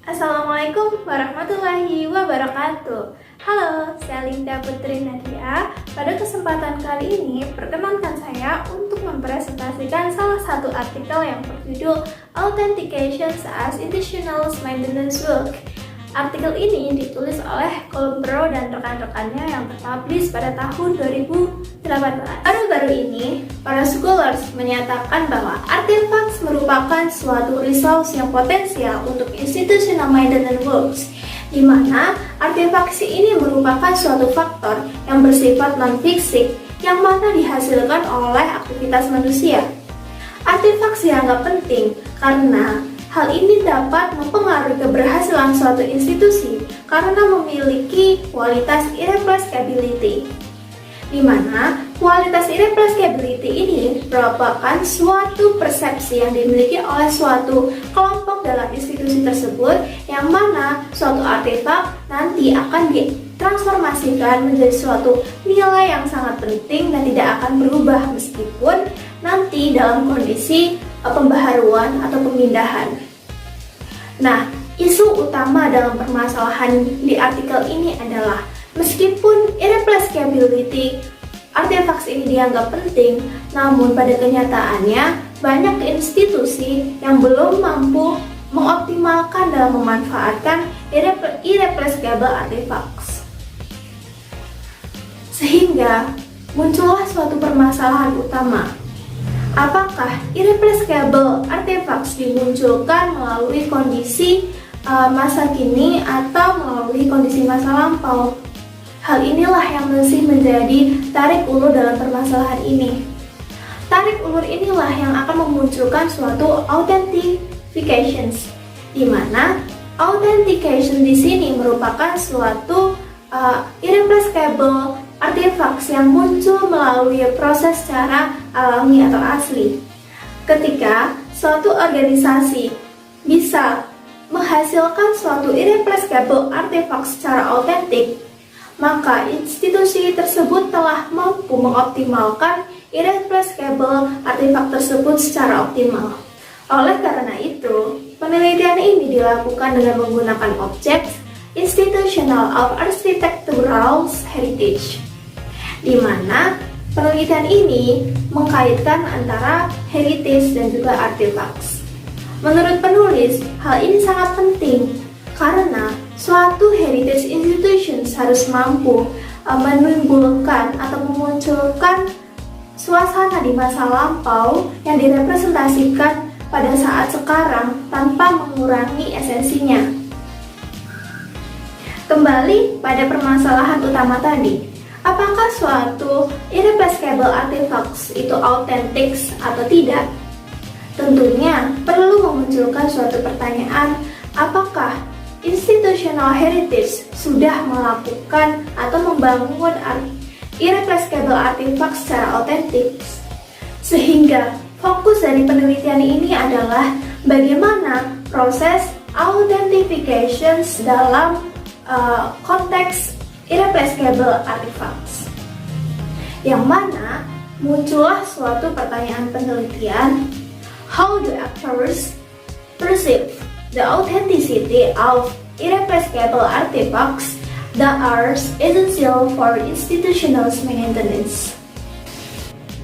Assalamualaikum warahmatullahi wabarakatuh. Halo, saya Linda Putri Nadia. Pada kesempatan kali ini, perkenankan saya untuk mempresentasikan salah satu artikel yang berjudul Authentication as Institutional Maintenance Work. Artikel ini ditulis oleh Colbro dan rekan-rekannya yang terpublish pada tahun 2018. Baru-baru ini, para scholars menyatakan bahwa artifacts merupakan suatu resource yang potensial untuk institutional maintenance works, di mana artefaks ini merupakan suatu faktor yang bersifat non-fisik yang mana dihasilkan oleh aktivitas manusia. Artefaks dianggap penting karena hal ini dapat mempengaruhi keberhasilan suatu institusi karena memiliki kualitas irreplaceability, di mana kualitas irreplaceability ini merupakan suatu persepsi yang dimiliki oleh suatu kelompok dalam institusi tersebut, yang mana suatu artefak nanti akan ditransformasikan menjadi suatu nilai yang sangat penting dan tidak akan berubah meskipun nanti dalam kondisi pembaharuan atau pemindahan. Nah, isu utama dalam permasalahan di artikel ini adalah meskipun irreplaceability artefaks ini dianggap penting, namun pada kenyataannya banyak institusi yang belum mampu mengoptimalkan dalam memanfaatkan irreplaceable artifacts. Sehingga muncullah suatu permasalahan utama. Apakah irreplaceable artifacts dimunculkan melalui kondisi masa kini atau melalui kondisi masa lampau? Hal inilah yang masih menjadi tarik ulur dalam permasalahan ini. Tarik ulur inilah yang akan memunculkan suatu authentications, di mana authentication di sini merupakan suatu irreplaceable artifacts yang muncul melalui proses secara alami atau asli. Ketika suatu organisasi bisa menghasilkan suatu irreplaceable artifacts secara autentik, maka institusi tersebut telah mampu mengoptimalkan irreplaceable artifak tersebut secara optimal. Oleh karena itu, penelitian ini dilakukan dengan menggunakan objek Institutional of Architectural Heritage, di mana penelitian ini mengkaitkan antara heritage dan juga artifacts. Menurut penulis, hal ini sangat penting karena suatu heritage institutions harus mampu menimbulkan atau memunculkan suasana di masa lampau yang direpresentasikan pada saat sekarang tanpa mengurangi esensinya. Kembali pada permasalahan utama tadi, apakah suatu irreplaceable artifacts itu authentic atau tidak? Tentunya perlu memunculkan suatu pertanyaan, apakah institutional heritage sudah melakukan atau membangun irreplaceable artifacts secara autentik? Sehingga fokus dari penelitian ini adalah bagaimana proses authentications dalam konteks irreplaceable artifacts, yang mana muncullah suatu pertanyaan penelitian, how do actors perceive the authenticity of irreplaceable artifacts that are essential for institutional maintenance?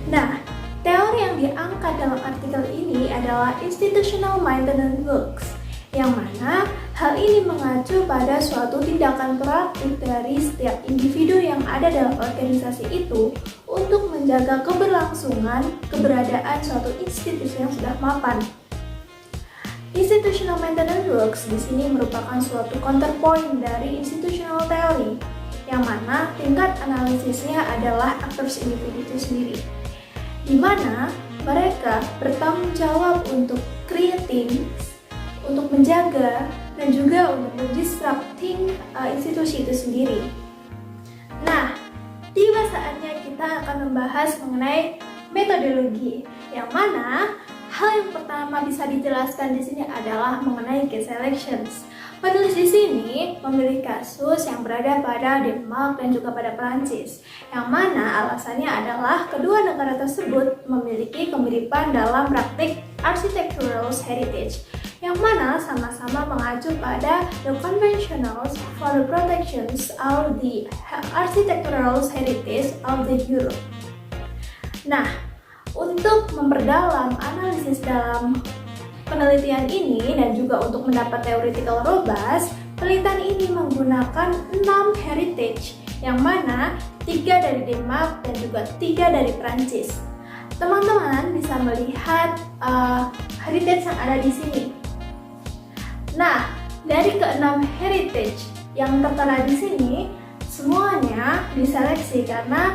Nah, teori yang diangkat dalam artikel ini adalah institutional maintenance works, yang mana hal ini mengacu pada suatu tindakan proaktif dari setiap individu yang ada dalam organisasi itu untuk menjaga keberlangsungan keberadaan suatu institusi yang sudah mapan. Institutional maintenance works di sini merupakan suatu counterpoint dari institutional theory, yang mana tingkat analisisnya adalah actors individu itu sendiri, di mana mereka bertanggung jawab untuk creating, untuk menjaga, dan juga untuk disrupting institusi itu sendiri. Nah, tiba saatnya kita akan membahas mengenai metodologi, yang mana hal yang pertama bisa dijelaskan di sini adalah mengenai case selections. Penulis di sini memilih kasus yang berada pada Denmark dan juga pada Prancis, yang mana alasannya adalah kedua negara tersebut memiliki kemiripan dalam praktik architectural heritage, yang mana sama-sama mengacu pada the conventionals for the protections of the architectural heritage of the Europe. Nah, untuk memperdalam analisis dalam penelitian ini dan juga untuk mendapat theoretical robust, penelitian ini menggunakan 6 heritage, yang mana 3 dari Denmark dan juga 3 dari Prancis. Teman-teman bisa melihat heritage yang ada di sini. Nah, dari ke-6 heritage yang tertera di sini, semuanya diseleksi karena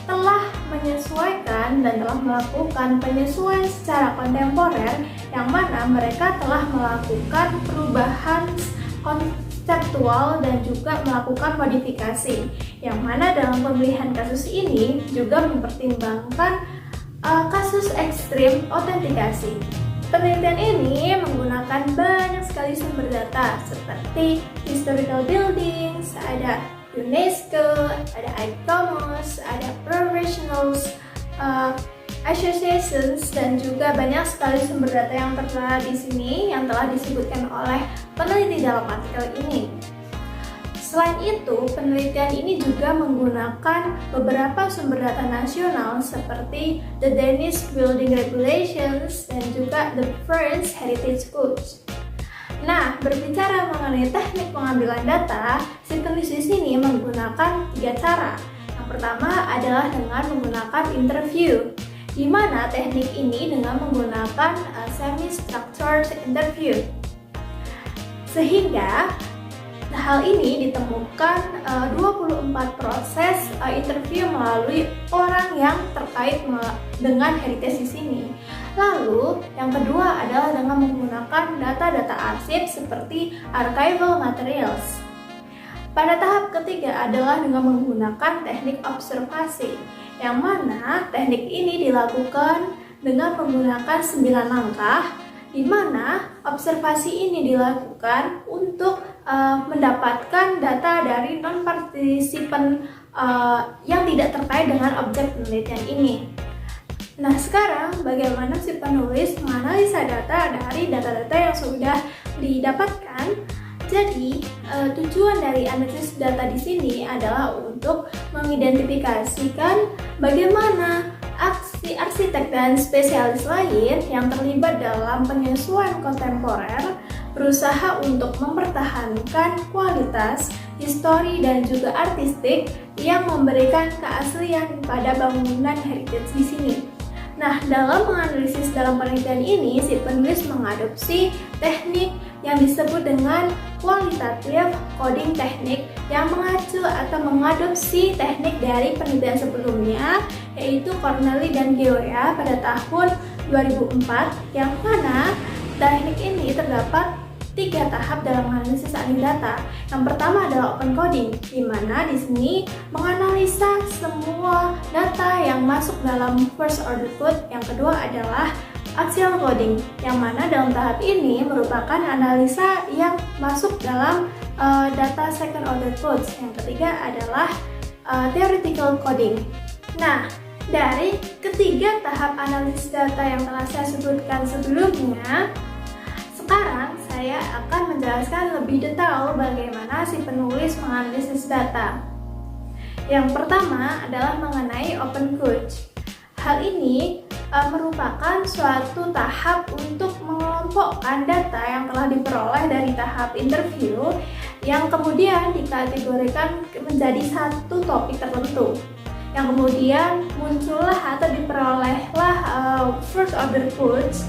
telah menyesuaikan dan telah melakukan penyesuaian secara kontemporer, yang mana mereka telah melakukan perubahan konseptual dan juga melakukan modifikasi, yang mana dalam pemilihan kasus ini juga mempertimbangkan kasus ekstrim autentikasi. Penelitian ini menggunakan banyak sekali sumber data seperti historical buildings, ada UNESCO, ada ICOMOS, ada professionals associations, dan juga banyak sekali sumber data yang tertera di sini yang telah disebutkan oleh peneliti dalam artikel ini. Selain itu, penelitian ini juga menggunakan beberapa sumber data nasional seperti the Danish Building Regulations dan juga the French Heritage Codes. Nah, berbicara mengenai teknik pengambilan data, si penulis di sini menggunakan 3 cara. Yang pertama adalah dengan menggunakan interview, di mana teknik ini dengan menggunakan semi-structured interview. Sehingga hal ini ditemukan 24 proses interview melalui orang yang terkait dengan heritage di sini. Lalu, yang kedua adalah dengan menggunakan data-data arsip seperti archival materials. Pada tahap ketiga adalah dengan menggunakan teknik observasi, yang mana teknik ini dilakukan dengan menggunakan 9 langkah, di mana observasi ini dilakukan untuk mendapatkan data dari non-partisipan yang tidak terkait dengan objek penelitian ini. Nah, sekarang bagaimana si penulis menganalisa data dari data-data yang sudah didapatkan? Jadi, tujuan dari analisis data di sini adalah untuk mengidentifikasikan bagaimana arsitek dan spesialis lain yang terlibat dalam penyesuaian kontemporer berusaha untuk mempertahankan kualitas, histori, dan juga artistik yang memberikan keaslian pada bangunan heritage di sini. Nah, dalam menganalisis dalam penelitian ini, si penulis mengadopsi teknik yang disebut dengan qualitative coding technique yang mengacu atau mengadopsi teknik dari penelitian sebelumnya, yaitu Corneli dan Gioia pada tahun 2004, yang mana teknik ini terdapat 3 tahap dalam menganalisis data. Yang pertama adalah open coding, di mana di sini menganalisa semua data yang masuk dalam first order code. Yang kedua adalah axial coding, yang mana dalam tahap ini merupakan analisa yang masuk dalam data second order codes. Yang ketiga adalah theoretical coding. Nah, dari ketiga tahap analisis data yang telah saya sebutkan sebelumnya, sekarang saya akan menjelaskan lebih detail bagaimana si penulis menganalisis data. Yang pertama adalah mengenai open code. Hal ini merupakan suatu tahap untuk mengelompokkan data yang telah diperoleh dari tahap interview yang kemudian dikategorikan menjadi satu topik tertentu, yang kemudian muncullah atau diperolehlah first order codes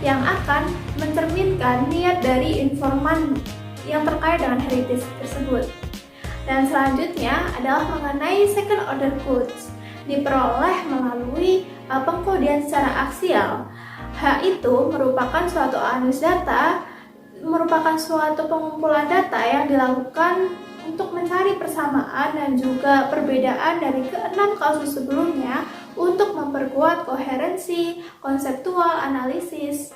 yang akan mencerminkan niat dari informan yang terkait dengan heritage tersebut. Dan selanjutnya adalah mengenai second order codes, diperoleh melalui pengkodian secara aksial. Hal itu merupakan suatu analisis data, merupakan suatu pengumpulan data yang dilakukan untuk mencari persamaan dan juga perbedaan dari ke-6 kasus sebelumnya untuk memperkuat koherensi konseptual analisis.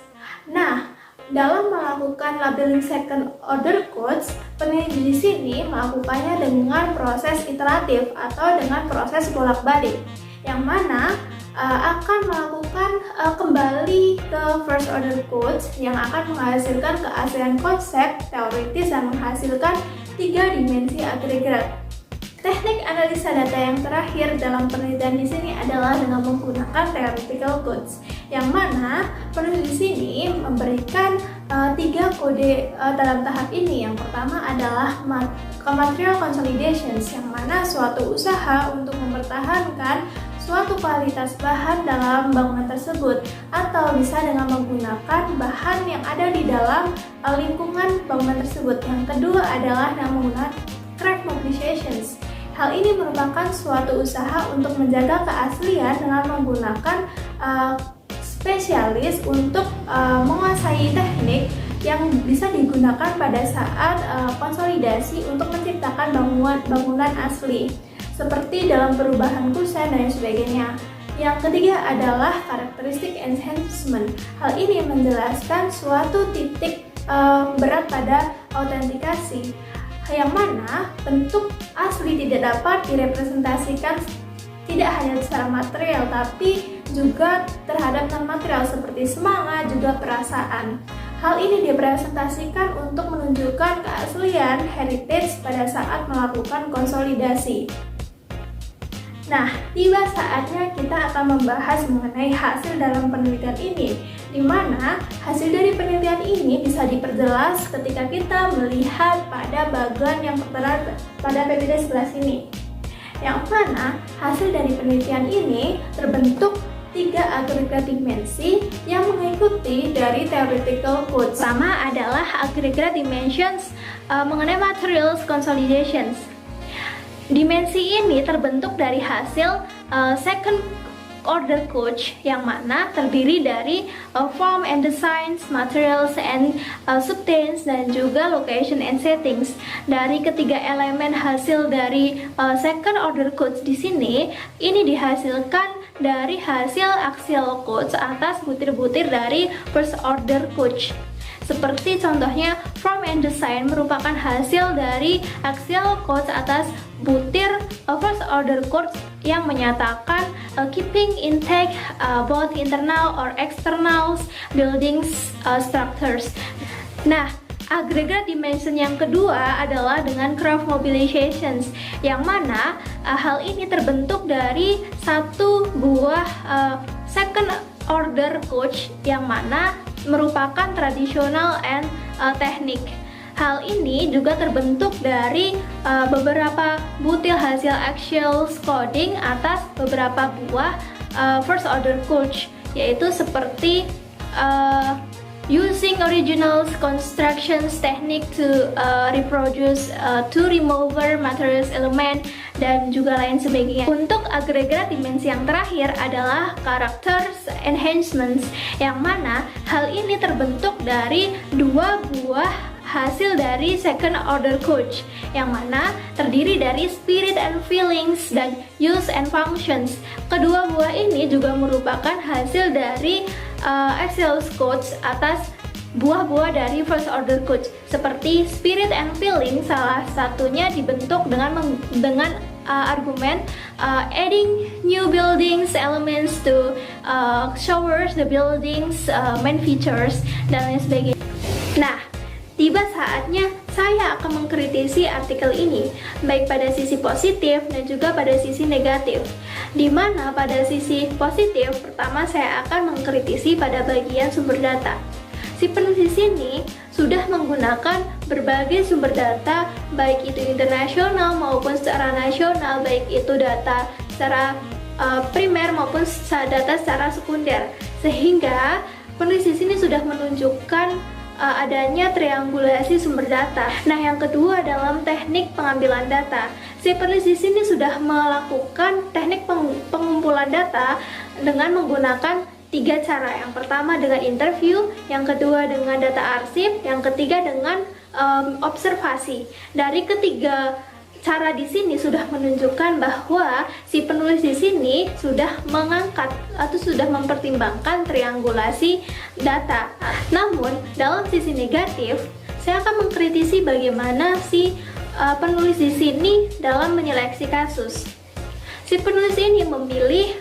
Nah, dalam melakukan labeling second order codes, peneliti di sini melakukannya dengan proses iteratif atau dengan proses bolak-balik, yang mana akan melakukan kembali ke first order codes yang akan menghasilkan keaslian konsep teoritis dan menghasilkan 3 dimensi agregat. Teknik analisa data yang terakhir dalam penelitian di sini adalah dengan menggunakan theoretical codes, yang mana penulis di sini memberikan 3 kode dalam tahap ini. Yang pertama adalah material consolidations, yang mana suatu usaha untuk mempertahankan suatu kualitas bahan dalam bangunan tersebut, atau bisa dengan menggunakan bahan yang ada di dalam lingkungan bangunan tersebut. Yang kedua adalah dengan menggunakan craft mobilizations. Hal ini merupakan suatu usaha untuk menjaga keaslian dengan menggunakan spesialis untuk menguasai teknik yang bisa digunakan pada saat konsolidasi untuk menciptakan bangunan asli, seperti dalam perubahan kusen dan sebagainya. Yang ketiga adalah karakteristik enhancement. Hal ini menjelaskan suatu titik berat pada autentikasi, yang mana bentuk asli tidak dapat direpresentasikan tidak hanya secara material, tapi juga terhadap non-material seperti semangat, juga perasaan. Hal ini direpresentasikan untuk menunjukkan keaslian heritage pada saat melakukan konsolidasi. Nah, tiba saatnya kita akan membahas mengenai hasil dalam penelitian ini, di mana hasil dari penelitian ini bisa diperjelas ketika kita melihat pada bagian yang tertera pada PPT sebelah sini. Yang mana hasil dari penelitian ini terbentuk 3 agregat dimensi yang mengikuti dari theoretical code. Pertama adalah agregat dimensions mengenai materials consolidations. Dimensi ini terbentuk dari hasil second order code, yang mana terdiri dari form and designs, materials and substance, dan juga location and settings. Dari ketiga elemen hasil dari second order codes di sini, ini dihasilkan dari hasil axial codes atas butir-butir dari first order codes. Seperti contohnya, form and design merupakan hasil dari axial codes atas butir first order codes yang menyatakan keeping intact both internal or external buildings structures. Nah, agregat dimension yang kedua adalah dengan craft mobilizations, yang mana hal ini terbentuk dari satu buah second order code yang mana merupakan tradisional and teknik. Hal ini juga terbentuk dari beberapa butir hasil axial coding atas beberapa buah first order code, yaitu seperti using original constructions technique to reproduce to remover materials element, dan juga lain sebagainya. Untuk agregat dimensi yang terakhir adalah characters enhancements, yang mana hal ini terbentuk dari 2 buah hasil dari second order code, yang mana terdiri dari spirit and feelings dan use and functions. Kedua buah ini juga merupakan hasil dari axial codes atas buah-buah dari first order codes, seperti spirit and feeling. Salah satunya dibentuk dengan argumen adding new buildings elements to showers the buildings main features, dan lain sebagainya. Nah, tiba saatnya saya akan mengkritisi artikel ini, baik pada sisi positif dan juga pada sisi negatif. Di mana pada sisi positif, pertama saya akan mengkritisi pada bagian sumber data. Si penulis ini sudah menggunakan berbagai sumber data, baik itu internasional maupun secara nasional, baik itu data secara primer maupun data secara sekunder, sehingga penulis di sini sudah menunjukkan adanya triangulasi sumber data. Nah, yang kedua dalam teknik pengambilan data, si penulis di sini sudah melakukan teknik pengumpulan data dengan menggunakan 3 cara. Yang pertama dengan interview, yang kedua dengan data arsip, yang ketiga dengan observasi. Dari ketiga cara di sini sudah menunjukkan bahwa si penulis di sini sudah mengangkat atau sudah mempertimbangkan triangulasi data. Namun dalam sisi negatif, saya akan mengkritisi bagaimana si penulis di sini dalam menyeleksi kasus. Si penulis ini memilih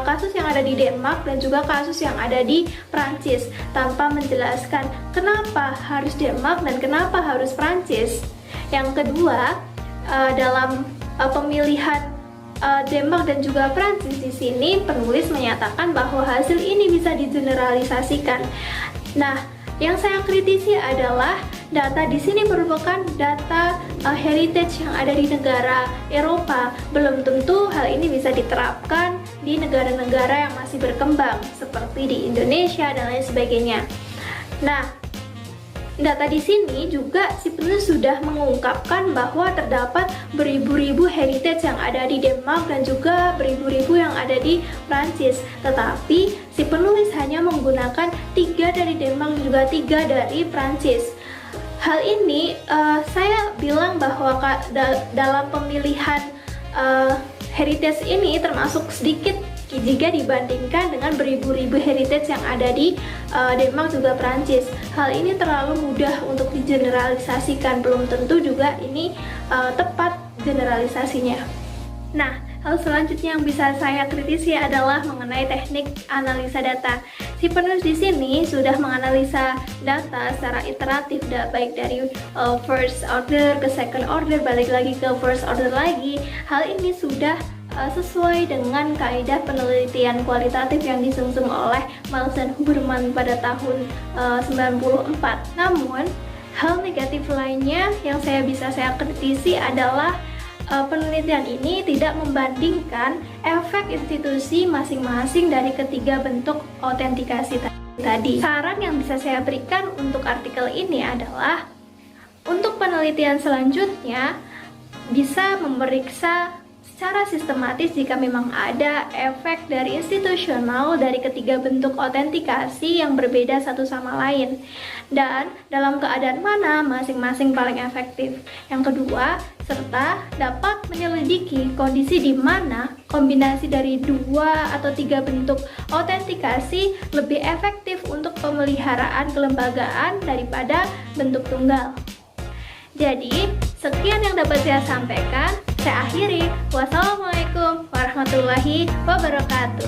kasus yang ada di Denmark dan juga kasus yang ada di Prancis, tanpa menjelaskan kenapa harus Denmark dan kenapa harus Prancis. Yang kedua, dalam pemilihan Denmark dan juga Prancis, di sini penulis menyatakan bahwa hasil ini bisa digeneralisasikan. Nah, yang saya kritisi adalah data di sini merupakan data heritage yang ada di negara Eropa. Belum tentu hal ini bisa diterapkan di negara-negara yang masih berkembang seperti di Indonesia dan lain sebagainya. Nah, data di sini juga si penulis sudah mengungkapkan bahwa terdapat beribu-ribu heritage yang ada di Denmark dan juga beribu-ribu yang ada di Prancis. Tetapi si penulis hanya menggunakan 3 dari Denmark dan juga 3 dari Prancis. Hal ini saya bilang bahwa dalam pemilihan heritage ini termasuk sedikit jika dibandingkan dengan beribu-ribu heritage yang ada di Denmark juga Prancis. Hal ini terlalu mudah untuk digeneralisasikan, belum tentu juga ini tepat generalisasinya. Nah, hal selanjutnya yang bisa saya kritisi adalah mengenai teknik analisa data. Si penulis di sini sudah menganalisa data secara iteratif, baik dari first order ke second order, balik lagi ke first order lagi. Hal ini sudah sesuai dengan kaidah penelitian kualitatif yang disungsung oleh Miles dan Huberman pada tahun 94. Namun, hal negatif lainnya yang saya kritisi adalah penelitian ini tidak membandingkan efek institusi masing-masing dari ketiga bentuk autentikasi tadi. Saran yang bisa saya berikan untuk artikel ini adalah untuk penelitian selanjutnya bisa memeriksa secara sistematis jika memang ada efek dari institusional dari ketiga bentuk autentikasi yang berbeda satu sama lain, dan dalam keadaan mana masing-masing paling efektif. Yang kedua, serta dapat menyelidiki kondisi di mana kombinasi dari 2 atau 3 bentuk autentikasi lebih efektif untuk pemeliharaan kelembagaan daripada bentuk tunggal. Jadi, sekian yang dapat saya sampaikan. Saya akhiri. Wassalamualaikum warahmatullahi wabarakatuh.